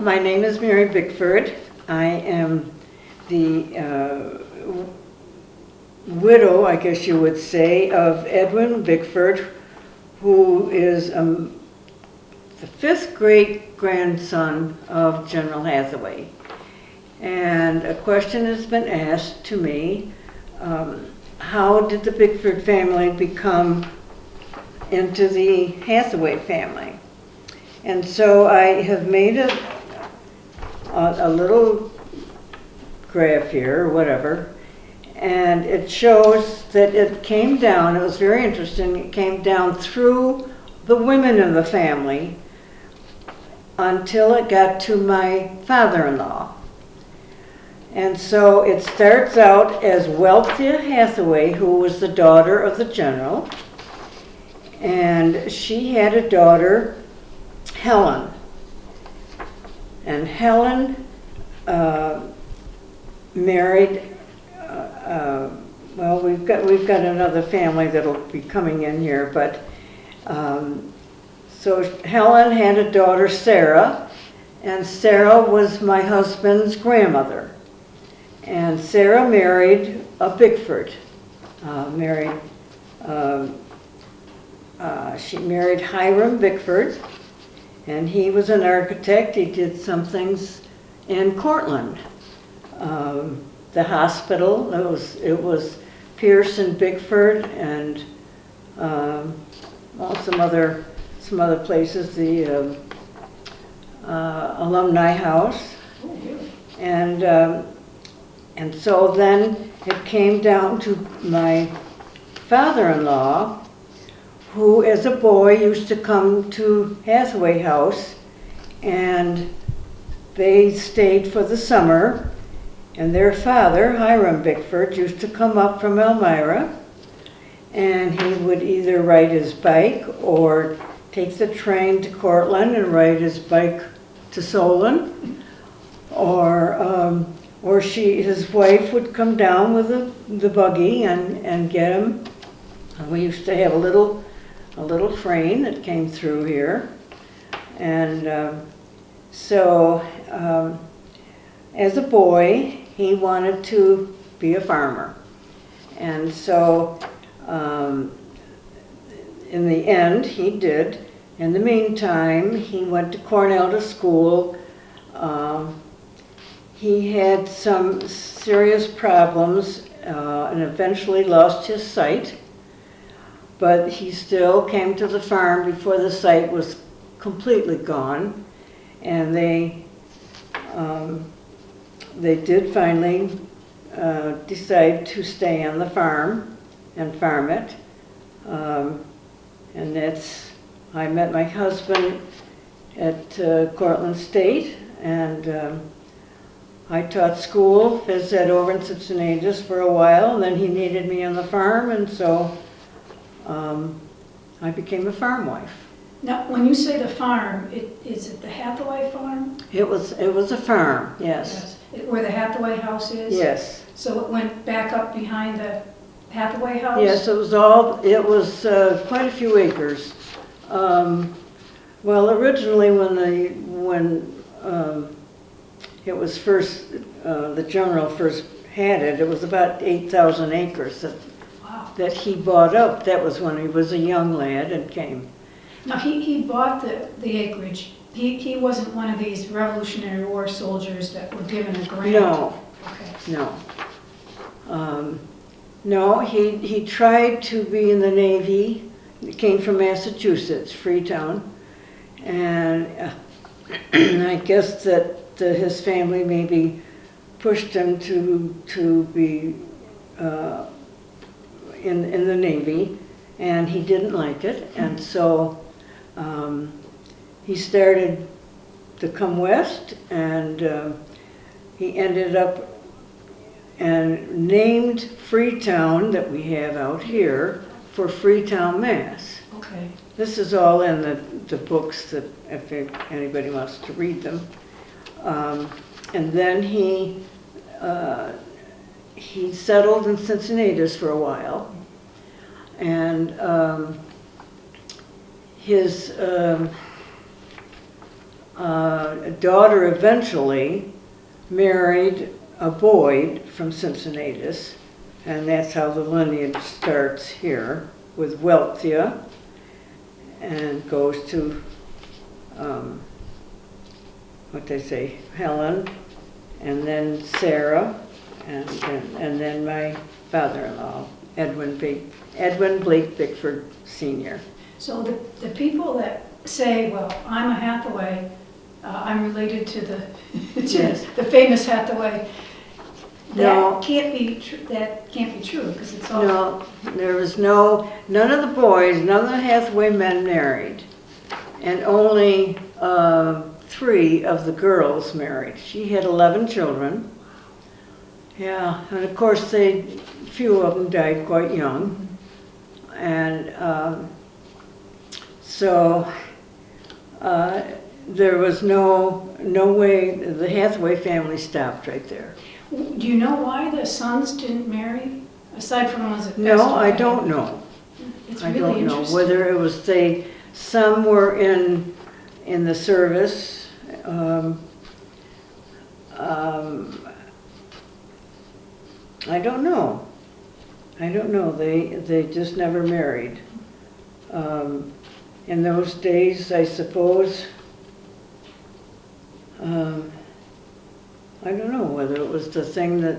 my name is Mary Bickford. I am the widow, I guess you would say, of Edwin Bickford, who is the fifth great-grandson of General Hathaway. And a question has been asked to me, how did the Bickford family become into the Hathaway family? And so I have made a little graph here, or whatever, and it shows that it came down, it was very interesting, it came down through the women of the family until it got to my father-in-law. And so it starts out as Wealthia Hathaway, who was the daughter of the general, and she had a daughter, Helen. And Helen married, well, we've got another family that'll be coming in here, but so Helen had a daughter, Sarah, and Sarah was my husband's grandmother. And Sarah married a Bickford. She married Hiram Bickford, and he was an architect. He did some things in Cortland. The hospital, it was Pierce and Bickford, and well, some other places. The Alumni House, and so then it came down to my father-in-law, who as a boy used to come to Hathaway House, and they stayed for the summer, and their father, Hiram Bickford, used to come up from Elmira, and he would either ride his bike or take the train to Cortland and ride his bike to Solon, or his wife would come down with the buggy and get him. We used to have a little train that came through here, and so as a boy he wanted to be a farmer, and so in the end he did. In the meantime, he went to Cornell to school. He had some serious problems and eventually lost his sight, but he still came to the farm before the sight was completely gone, and they did finally decide to stay on the farm and farm it, and I met my husband at Cortland State, and I taught school, phys ed over in Cincinnati for a while, and then he needed me on the farm, and so I became a farm wife. Now, when you say the farm, is it the Hathaway farm? It was a farm, yes. Where the Hathaway House is? Yes. So it went back up behind the Hathaway House? Yes, it was quite a few acres. Well, originally when it was first, the general first had it, it was about 8,000 acres that he bought up. That was when he was a young lad and came. Now, he bought the acreage. He wasn't one of these Revolutionary War soldiers that were given a grant? No. Okay. No. No, he tried to be in the Navy. He came from Massachusetts, Freetown, and I guess that his family maybe pushed him to be in the Navy, and he didn't like it, and so he started to come west, and he ended up and named Freetown, that we have out here, for Freetown, Mass. Okay. This is all in the books that if anybody wants to read them. And then he settled in Cincinnati for a while, and his daughter eventually married a Boyd from Cincinnatus, and that's how the lineage starts here with Welthia and goes to what they say, Helen, and then Sarah, and then my father-in-law, Edwin Blake Bickford Sr. So the people that say, well, I'm a Hathaway, I'm related to the Yes. the famous Hathaway, No. that can't be true because it's all. No, there was none of the boys, none of the Hathaway men married, and only 3 of the girls married. She had 11 children. Yeah, and of course few of them died quite young, and so there was no way. The Hathaway family stopped right there. Do you know why the sons didn't marry, aside from ones that passed No, I away? don't know. It's I really don't know interesting. whether it was some were in the service. I don't know. They just never married. In those days, I suppose. I don't know whether it was the thing that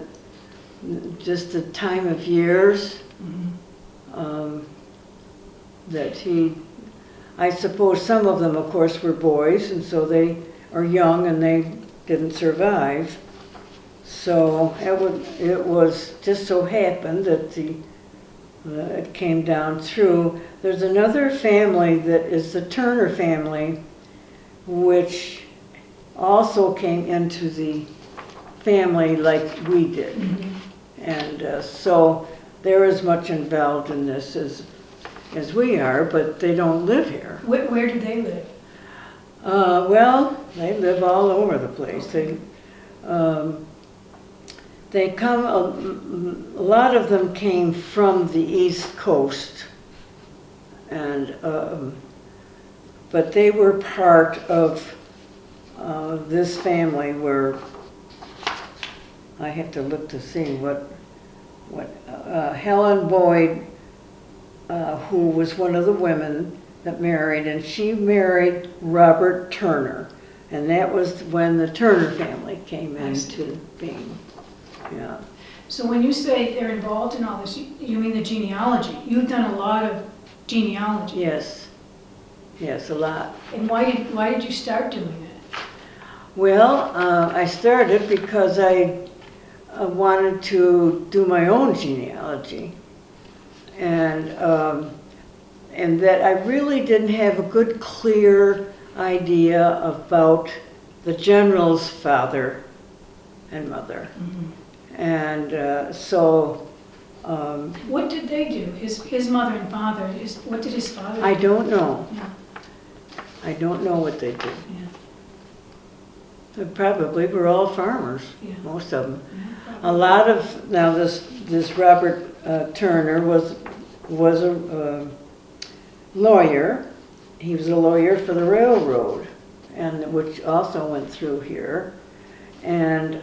just the time of years. That I suppose some of them, of course, were boys, and so they are young and they didn't survive. So it was just so happened that it came down through. There's another family that is the Turner family, which also came into the family like we did. And so they're as much involved in this as we are, but they don't live here. Where do they live? Well, they live all over the place. They come, a lot of them came from the East Coast, and but they were part of this family where I have to look to see what Helen Boyd, who was one of the women that married, and she married Robert Turner, and that was when the Turner family came into being. Yeah. So when you say they're involved in all this, you mean the genealogy. You've done a lot of genealogy. Yes, a lot. And why did you start doing it? Well, I started because I wanted to do my own genealogy, and that I really didn't have a good, clear idea about the general's father and mother. And so... what did they do? His mother and father, what did his father do? I don't know. Yeah. I don't know what they did. Yeah. They probably were all farmers, Yeah. most of them. Yeah, A lot of, now this Robert Turner was a lawyer. He was a lawyer for the railroad, and which also went through here. And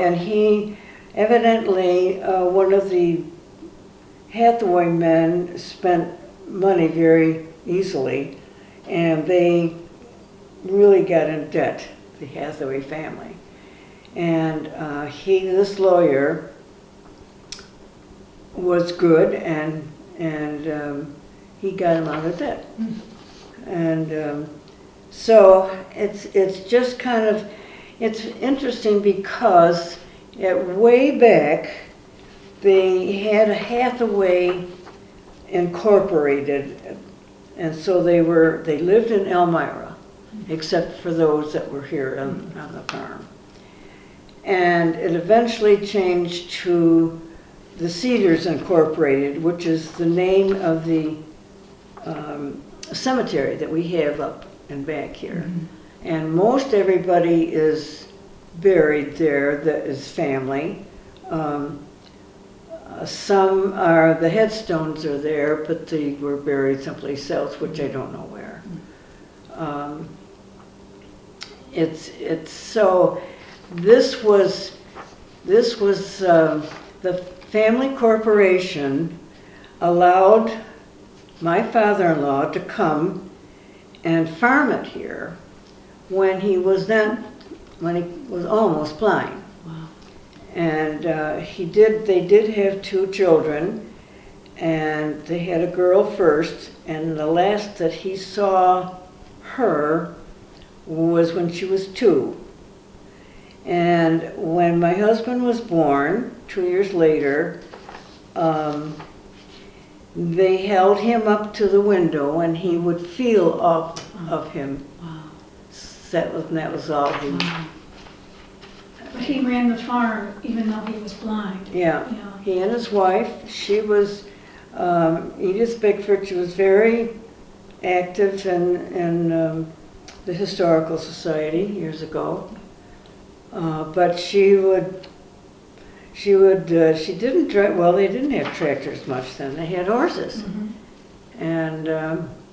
and he evidently, one of the Hathaway men spent money very easily, and they really got in debt, the Hathaway family. And this lawyer was good, and he got him out of debt. And so it's just kind of, it's interesting because way back they had a Hathaway Incorporated, and so they lived in Elmira, except for those that were here on the farm. And it eventually changed to the Cedars Incorporated, which is the name of the cemetery that we have up and back here. And most everybody is buried there that is family. Some are, the headstones are there, but they were buried someplace else, which I don't know where. It's so, this was the family corporation allowed my father-in-law to come and farm it here when he was almost blind. Wow. And they did have 2 children, and they had a girl first, and the last that he saw her was when she was 2. And when my husband was born, 2 years later, they held him up to the window and he would feel off of him. Wow. That was all he... Wow. But he ran the farm even though he was blind. Yeah. He and his wife, she was, Edith Bickford, she was very active in the Historical Society years ago. But she didn't drive, well, they didn't have tractors much then, they had horses. And,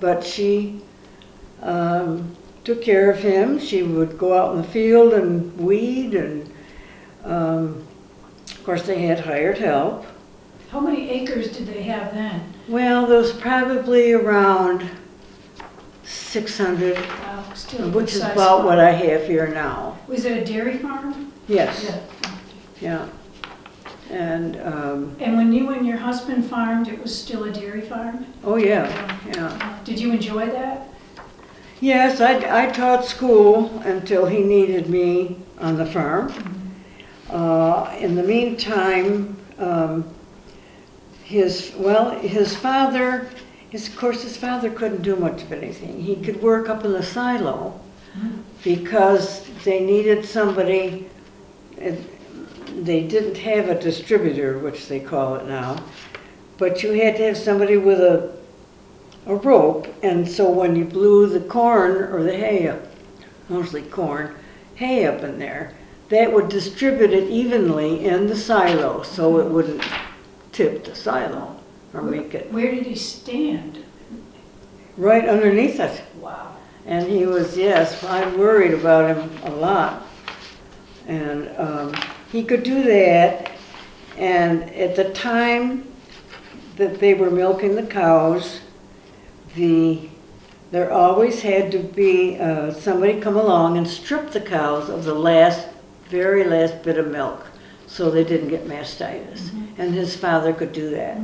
but she took care of him. She would go out in the field and weed, and of course they had hired help. How many acres did they have then? Well, there was probably around 600, Wow, still a which is good-sized about farm. what I have here now. Was it a dairy farm? Yes, Yeah. yeah. And, And when you and your husband farmed, it was still a dairy farm? oh yeah, yeah. Did you enjoy that? Yes, I taught school until he needed me on the farm. In the meantime, his father couldn't do much of anything. He could work up in the silo because they needed somebody. They didn't have a distributor, which they call it now, but you had to have somebody with a rope, and so when you blew the corn or the hay up, mostly corn, hay up in there, that would distribute it evenly in the silo so it wouldn't tip the silo or make it Where did he stand? right underneath it. Wow. And he was, yes, I worried about him a lot. And he could do that, and at the time that they were milking the cows, there always had to be somebody come along and strip the cows of the very last bit of milk so they didn't get mastitis. And his father could do that.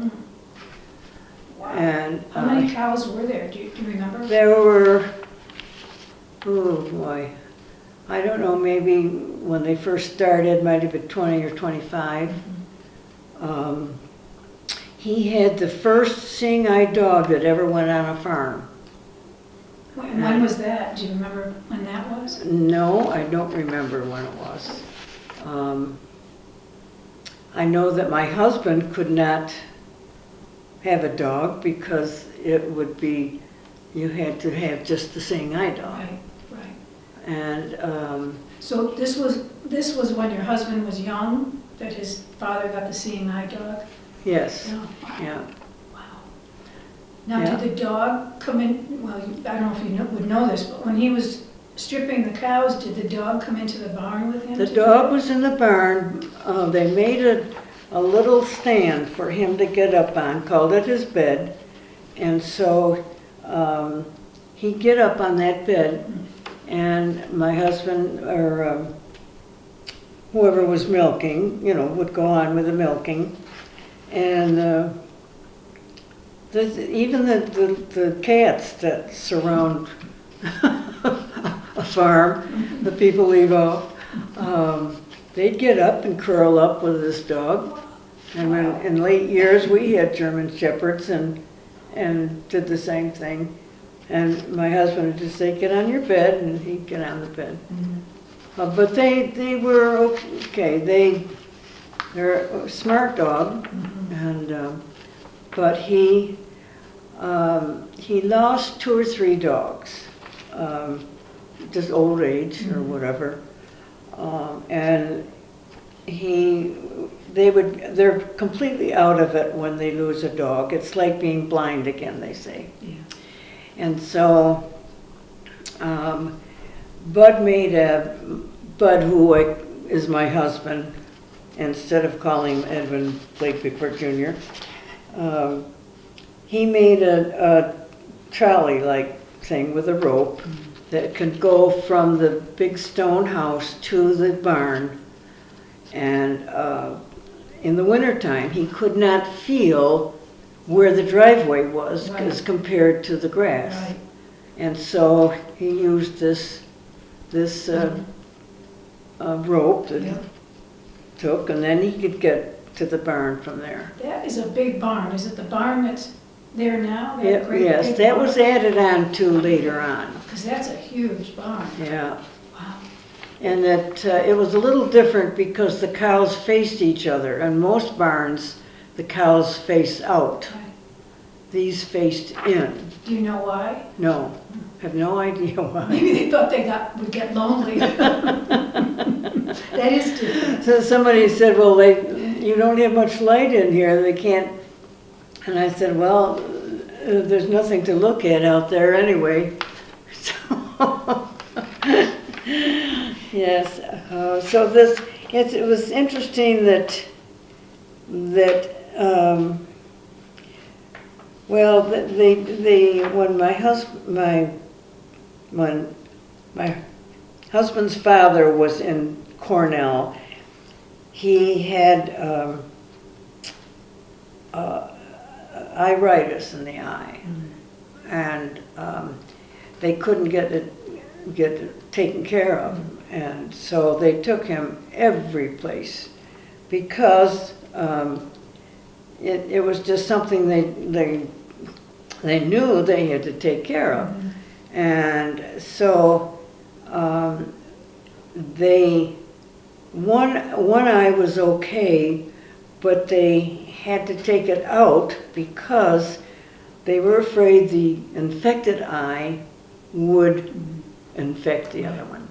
Wow. And How many cows were there? Do you remember? there were, oh boy, I don't know, maybe when they first started, might have been 20 or 25. He had the first seeing-eye dog that ever went on a farm. When was that? Do you remember when that was? No, I don't remember when it was. I know that my husband could not have a dog because it would be, you had to have just the seeing-eye dog. Right, right. And So this was when your husband was young, that his father got the seeing eye dog? yes, Oh, wow. yeah. Wow. Now, Yeah. did the dog come in, well, I don't know if you would know this, but when he was stripping the cows, did the dog come into the barn with him? The dog was in the barn. They made a little stand for him to get up on, called it his bed. And so he'd get up on that bed, and my husband, or whoever was milking, would go on with the milking. And even the cats that surround a farm, the people leave off, they'd get up and curl up with this dog. And when, in late years, we had German Shepherds and did the same thing. And my husband would just say, "Get on your bed," and he'd get on the bed. But they were okay. They're a smart dog, and but he lost 2 or 3 dogs, just old age or whatever, and they're completely out of it when they lose a dog. It's like being blind again, they say. Yeah. And so Bud, who is my husband, instead of calling him Edwin Blake Bickford Jr., he made a trolley-like thing with a rope that could go from the big stone house to the barn. And in the wintertime, he could not feel where the driveway was as compared to the grass. Right. And so he used this rope that he took, and then he could get to the barn from there. That is a big barn. Is it the barn that's there now? Yes, that was added on to later on. Because that's a huge barn. Yeah. Wow. And that it was a little different because the cows faced each other. In most barns, the cows face out. Right. These faced in. Do you know why? No, have no idea why. Maybe they thought they would get lonely. That is different. So somebody said, well, you don't have much light in here, they can't. And I said, well, there's nothing to look at out there anyway. So, yes, so it was interesting that when my husband's father was in Cornell, he had iritis in the eye, and they couldn't get it taken care of, and so they took him every place because it was just something they knew they had to take care of. And so one eye was okay, but they had to take it out because they were afraid the infected eye would infect the other one.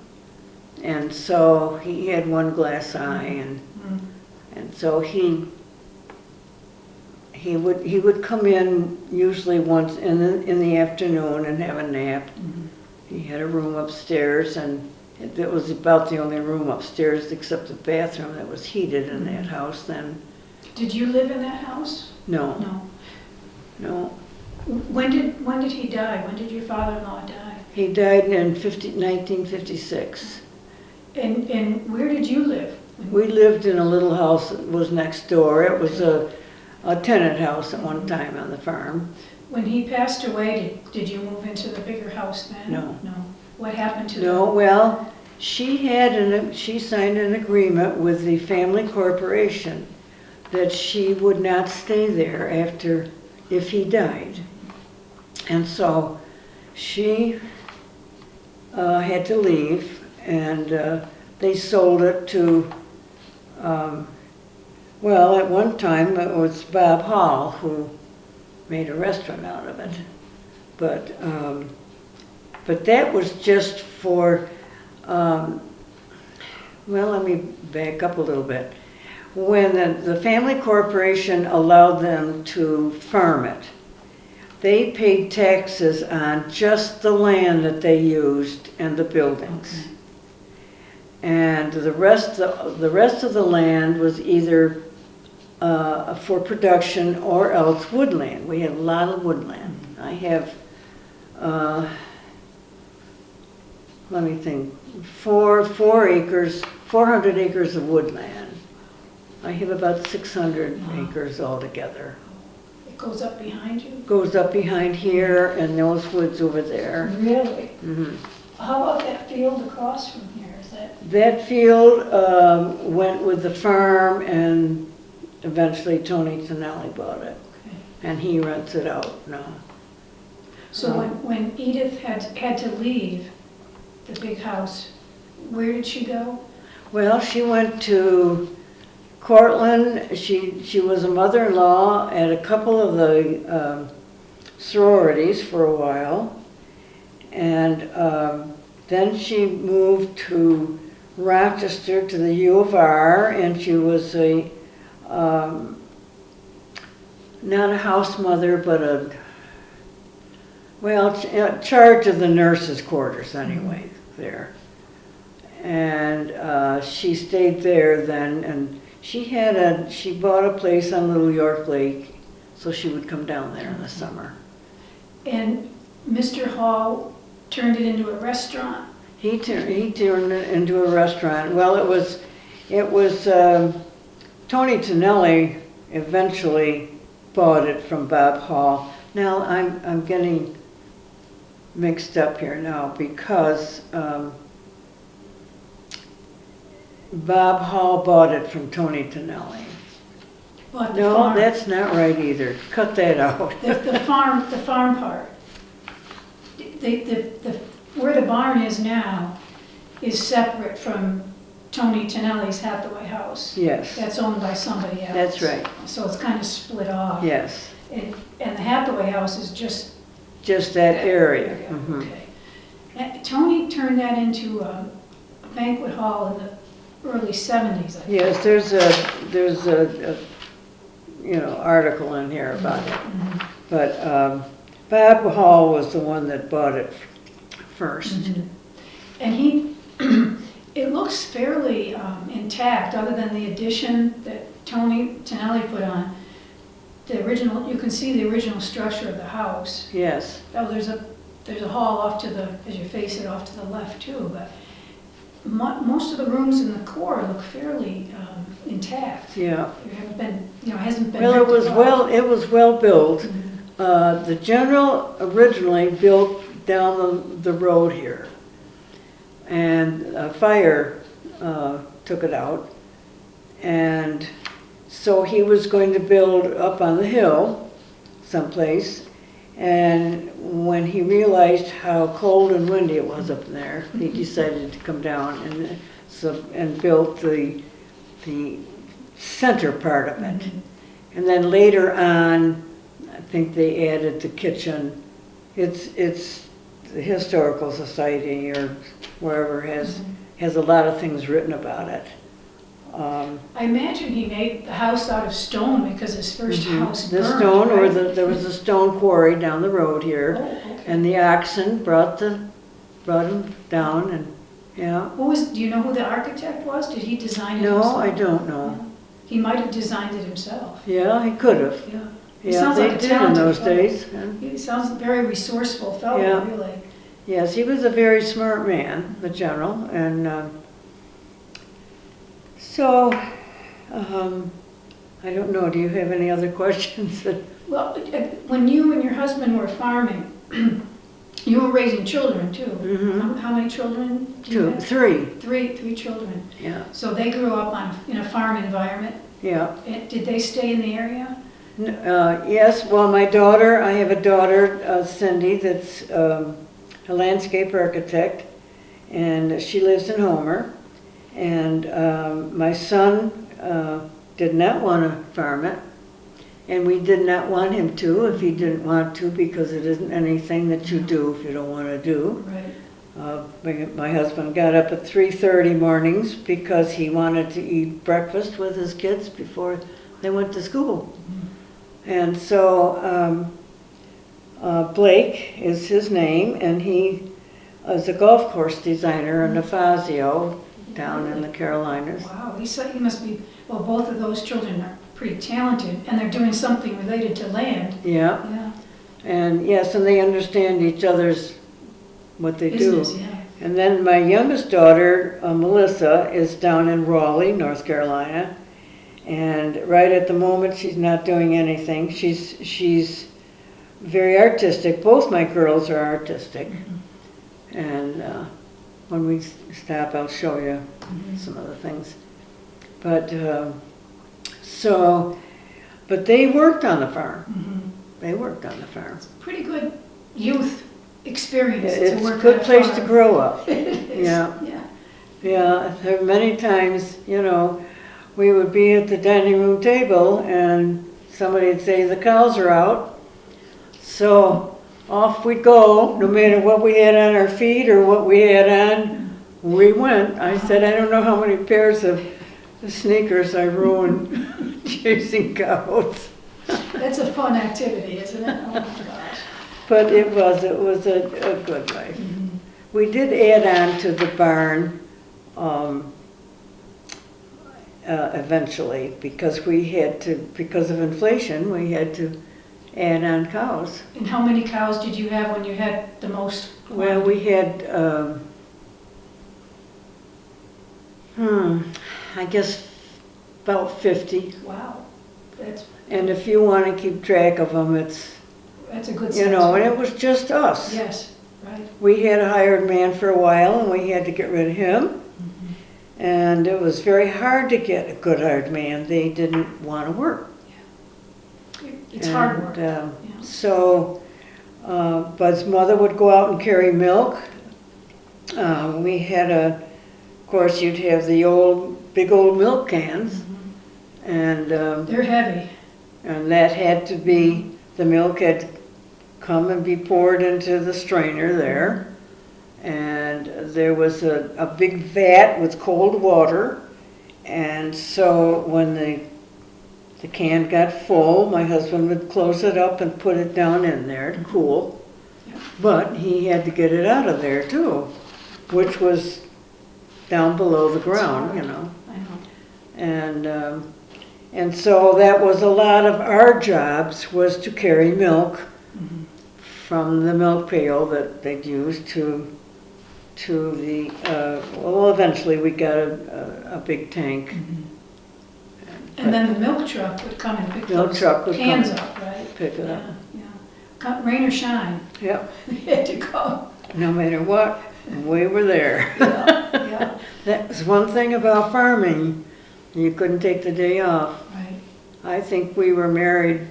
And so he had one glass eye, and so he would come in usually once in the afternoon and have a nap. He had a room upstairs, and it was about the only room upstairs except the bathroom that was heated in that house then. Did you live in that house? No. No. When did he die? When did your father-in-law die? He died in 1956. And where did you live? We lived in a little house that was next door. It was a tenant house at one time on the farm. When he passed away, did you move into the bigger house then? No. What happened to No, well, she signed an agreement with the family corporation that she would not stay there if he died. And so she had to leave, and they sold it to, well, at one time it was Bob Hall who made a restaurant out of it. But that was just for, well, let me back up a little bit. When the family corporation allowed them to farm it, they paid taxes on just the land that they used and the buildings. And the rest of the land was either for production or else woodland. We had a lot of woodland. I have, let me think, 400 acres of woodland. I have about 600 acres altogether. It goes up behind you? Goes up behind here and those woods over there. Really? Mm-hmm. How about that field across from here? Is that? That field went with the farm, and eventually Tony Tonelli bought it. Okay. And he rents it out now. So when Edith had to leave the big house, where did she go? Well, she went to Cortland. She was a mother-in-law at a couple of the sororities for a while, and then she moved to Rochester to the U of R, and she was a not a house mother, but charge of the nurses' quarters anyway, there. And she stayed there then, and she bought a place on Little York Lake, so she would come down there in the summer. And Mr. Hall turned it into a restaurant? He turned it into a restaurant. Well, it was Tony Tonelli eventually bought it from Bob Hall. Now I'm getting mixed up here now because Bob Hall bought it from Tony Tonelli. Bought the No, farm. that's not right either. Cut that out. The farm part. Where the barn is now is separate from Tony Tonelli's Hathaway House. Yes. That's owned by somebody else. That's right. So it's kind of split off. Yes. And the Hathaway House is just That area. Mhm. Okay. And Tony turned that into a banquet hall in the early 70s, I think. Yes, there's a article in here about it. Mhm. But Bob Hall was the one that bought it first. Mhm. And it looks fairly intact, other than the addition that Tony Tonelli put on. You can see the original structure of the house. Yes. Oh, there's a hall off as you face it, off to the left too, but most of the rooms in the core look fairly intact. Yeah. There haven't been, hasn't been. Well, it was well built. Mhm. The general originally built down the road here, and a fire took it out, and so he was going to build up on the hill someplace, and when he realized how cold and windy it was up there, he decided to come down and built the center part of it. Mhm. And then later on, I think they added the kitchen. It's the Historical Society or wherever has a lot of things written about it. I imagine he made the house out of stone because his first house burned. The stone, right? there was a stone quarry down the road here, Oh, okay. and the oxen brought him down, and yeah. Do you know who the architect was? Did he design it No, himself? I don't know. No. He might have designed it himself. Yeah, he could have. Yeah. He Yeah, sounds they like a did in talented those fellow. days. He sounds a very resourceful fellow, Yeah. really. Yes, he was a very smart man, the general, and so I don't know. Do you have any other questions? Well, when you and your husband were farming, you were raising children too. Mhm. How many children do you have? Three. Three children. Yeah, So they grew up in a farm environment. yeah. Did they stay in the area? Yes, well, I have a daughter, Cindy, that's a landscape architect, and she lives in Homer. And my son did not want to farm it, and we did not want him to if he didn't want to, because it isn't anything that you do if you don't want to do. Right. My husband got up at 3:30 mornings because he wanted to eat breakfast with his kids before they went to school. And so Blake is his name, and he is a golf course designer in Fazio down in the Carolinas. Wow, he must be, well, both of those children are pretty talented, and they're doing something related to land. Yeah, Yeah. and yes, and they understand each other's, what they Business, do. yeah. And then my youngest daughter, Melissa, is down in Raleigh, North Carolina. And right at the moment, she's not doing anything. She's very artistic. Both my girls are artistic. And when we stop, I'll show you some other things. But but they worked on the farm. They worked on the farm. Pretty good youth experience to It's work a good on a place farm. to grow up. It is, Yeah. yeah. Yeah, there are many times, we would be at the dining room table and somebody would say, the cows are out. So off we'd go, no matter what we had on our feet or what we had on, we went. I said, I don't know how many pairs of sneakers I ruined chasing cows. That's a fun activity, isn't it? Oh my gosh. But it was a good life. We did add on to the barn eventually because we had to, because of inflation, we had to add on cows. And how many cows did you have when you had the most? Well, we had, I guess about 50. Wow, And if you want to keep track of them, that's a good size. you know, and it was just us. Yes, right. We had a hired man for a while, and we had to get rid of him. And it was very hard to get a good hired man. They didn't want to work. It's hard work. So Bud's mother would go out and carry milk. We had of course, you'd have the big old milk cans. And they're heavy. And that had to be, the milk had to come and be poured into the strainer there. And there was a big vat with cold water. And so when the can got full, my husband would close it up and put it down in there to cool. But he had to get it out of there too, which was down below the ground, you know. I know. And so that was a lot of our jobs, was to carry milk from the milk pail that they'd use to the, well, eventually we got a big tank. And then the milk truck would come and pick Milk those truck would cans come up, right? pick it up. Yeah. Rain or shine, Yep, we had to go. no matter what, we were there. Yeah. That was one thing about farming, you couldn't take the day off. Right. I think we were married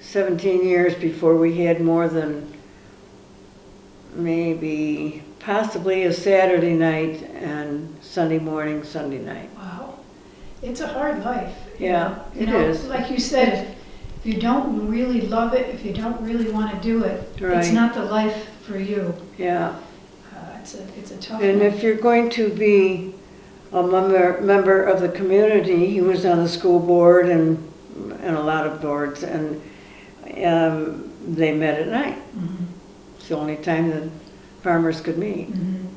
17 years before we had more than maybe possibly a Saturday night and Sunday morning, Sunday night. Wow. It's a hard life. Yeah, You it know, is. like you said, if you don't really love it, if you don't really want to do it, it's Right. not the life for you. Yeah. It's a tough And one. if you're going to be a member of the community, he was on the school board and a lot of boards, and they met at night. It's the only time that farmers could meet. And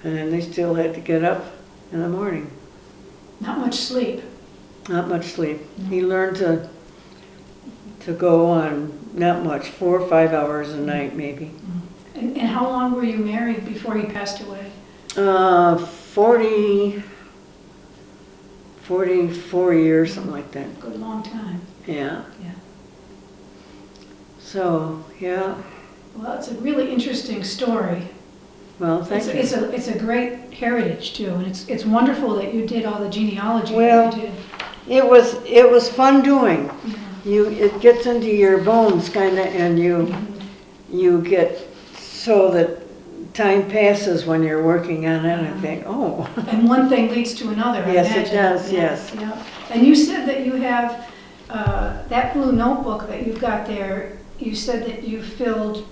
then they still had to get up in the morning. Not much sleep. Not much sleep. He learned to go on, not much, 4 or 5 hours a night maybe. And how long were you married before he passed away? 44 years, something like that. Good long time. Yeah. Yeah. So, yeah. Well, it's a really interesting story. Well, thank you. It's a great heritage too, and it's wonderful that you did all the genealogy Well, that you did. It was fun doing. Yeah. It gets into your bones kind of, and you get so that time passes when you're working on it, and I think, oh. And one thing leads to another, I Yes, it imagine. does, Yeah, yes. yeah. And you said that you have that blue notebook that you've got there. You said that you filled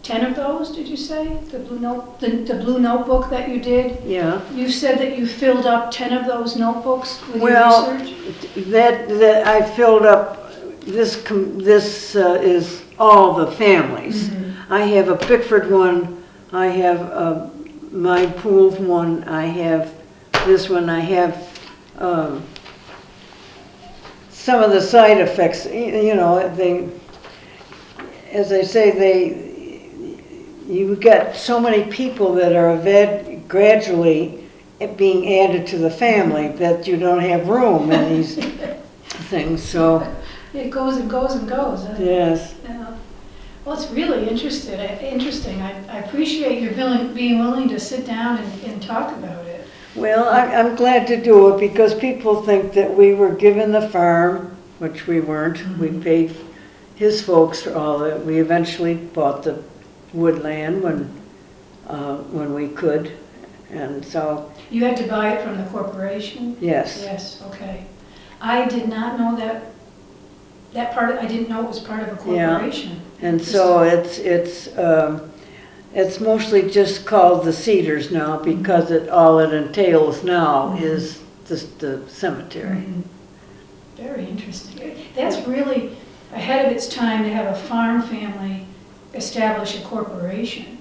10 of those. Did you say the blue notebook that you did? Yeah. You said that you filled up 10 of those notebooks with Well, your research. that I filled up. This is all the families. I have a Bickford one. I have my pooled one. I have this one. I have some of the side effects. You know, as I say, you got so many people that are gradually being added to the family that you don't have room in these things. So It goes and goes and goes. yes. Yeah. Well, it's really interesting. I appreciate your being willing to sit down and talk about it. Well, I'm glad to do it because people think that we were given the farm, which we weren't. We paid his folks for all that. We eventually bought the woodland when we could, and so. You had to buy it from the corporation? Yes. Yes, okay. I did not know that part, I didn't know it was part of a corporation. Yeah. And so it's mostly just called the Cedars now because all it entails now is the cemetery. Very interesting. That's really ahead of its time to have a farm family establish a corporation.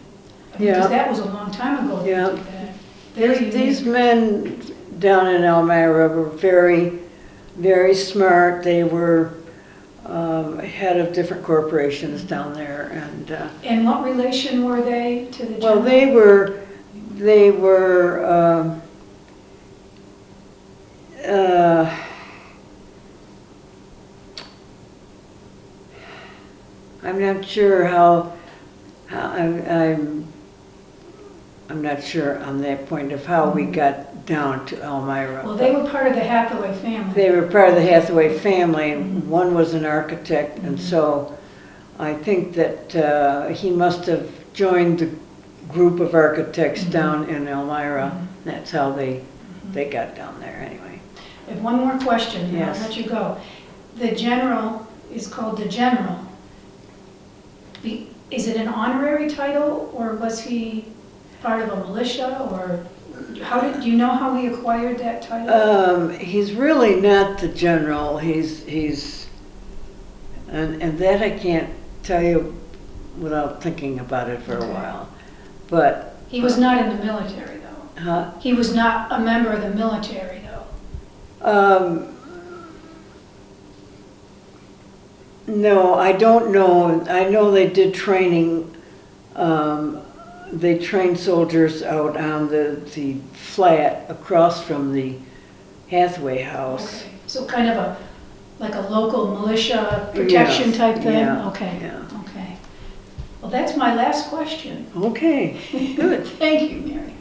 Yeah. Because that was a long time ago. Yeah. They did that. Very These unique. men down in Elmira were very, very smart. They were head of different corporations down there, and And what relation were they to the well, general? they were. I'm not sure how I'm not sure on that point of how we got down to Elmira. Well, they were part of the Hathaway family. They were part of the Hathaway family, and one was an architect, and so I think that he must have joined the group of architects down in Elmira. That's how they got down there anyway. I have one more question, and Yes. I'll let you go. The general is called the general. Is it an honorary title, or was he part of a militia, or do you know how he acquired that title? He's really not the general. He's and that I can't tell you without thinking about it for a while. But He was not in the military, though. He was not a member of the military, though. No, I don't know. I know they did training. They trained soldiers out on the flat across from the Hathaway House. Okay. So kind of like a local militia protection Yes, type thing? yeah, Okay, yeah. okay. Well, that's my last question. Okay, good. Thank you, Mary.